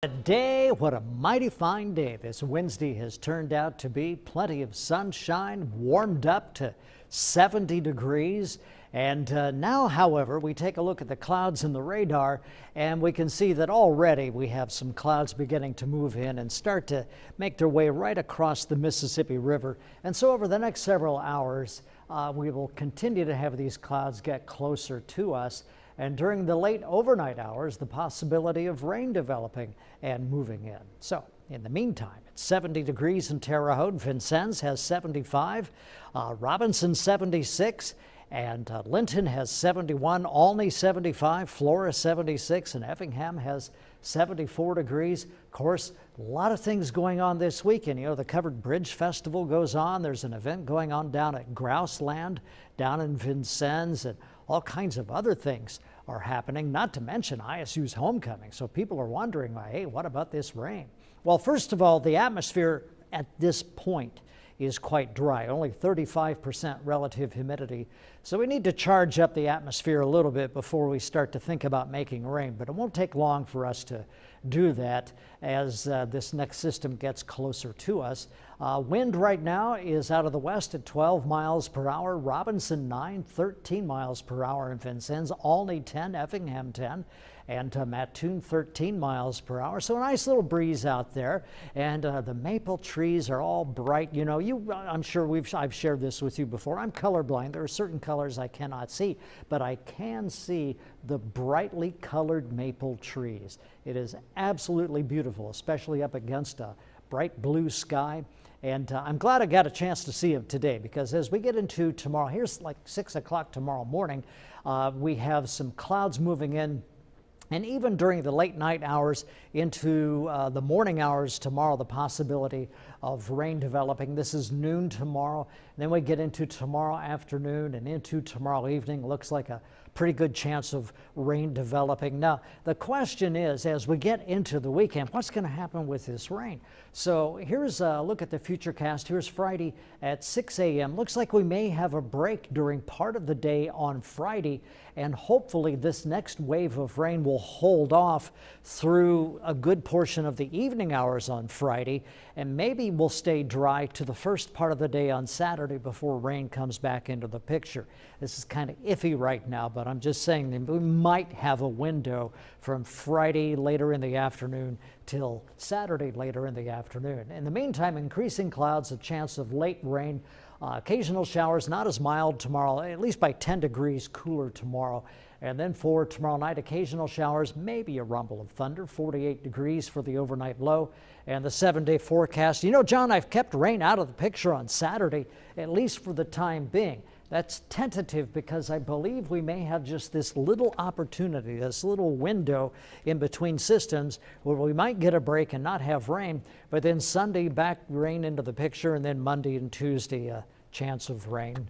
Today, what a mighty fine day this Wednesday has turned out to be. Plenty of sunshine, warmed up to 70 degrees. And now, however, we take a look at the clouds in the radar and we can see that already we have some clouds beginning to move in and start to make their way right across the Mississippi River. And so over the next several hours, we will continue to have these clouds get closer to us. And during the late overnight hours, the possibility of rain developing and moving in. So in the meantime, it's 70 degrees in Terre Haute. Vincennes has 75, Robinson 76, and Linton has 71, Olney 75, Flora 76, and Effingham has 74 degrees. Of course, a lot of things going on this weekend. You know, the Covered Bridge Festival goes on. There's an event going on down at Grouseland, down in Vincennes, and all kinds of other things are happening, not to mention ISU's homecoming. So people are wondering, hey, what about this rain? Well, first of all, the atmosphere at this point is quite dry, only 35% relative humidity. So we need to charge up the atmosphere a little bit before we start to think about making rain. But it won't take long for us to do that as this next system gets closer to us. Wind right now is out of the west at 12 miles per hour. Robinson 9, 13 miles per hour in Vincennes. Olney 10, Effingham 10. And Mattoon 13 miles per hour. So a nice little breeze out there. And the maple trees are all bright. You know, I'm sure I've shared this with you before. I'm colorblind. There are certain colors I cannot see, but I can see the brightly colored maple trees. It is absolutely beautiful, especially up against a bright blue sky. And I'm glad I got a chance to see them today, because as we get into tomorrow, here's like 6 o'clock tomorrow morning, we have some clouds moving in. And even during the late night hours into the morning hours tomorrow, the possibility of rain developing. This is noon tomorrow. And then we get into tomorrow afternoon and into tomorrow evening. Looks like a pretty good chance of rain developing. Now, the question is, as we get into the weekend, what's going to happen with this rain? So here's a look at the futurecast. Here's Friday at 6 a.m. Looks like we may have a break during part of the day on Friday, and hopefully this next wave of rain will hold off through a good portion of the evening hours on Friday, and maybe we'll stay dry to the first part of the day on Saturday before rain comes back into the picture. This is kind of iffy right now, but I'm just saying that we might have a window from Friday later in the afternoon till Saturday later in the afternoon. In the meantime, increasing clouds, a chance of late rain, occasional showers, not as mild tomorrow, at least by 10 degrees cooler tomorrow. And then for tomorrow night, occasional showers, maybe a rumble of thunder, 48 degrees for the overnight low. And the 7-day forecast. You know, John, I've kept rain out of the picture on Saturday, at least for the time being. That's tentative because I believe we may have just this little opportunity, this little window in between systems where we might get a break and not have rain, but then Sunday back rain into the picture, and then Monday and Tuesday a chance of rain.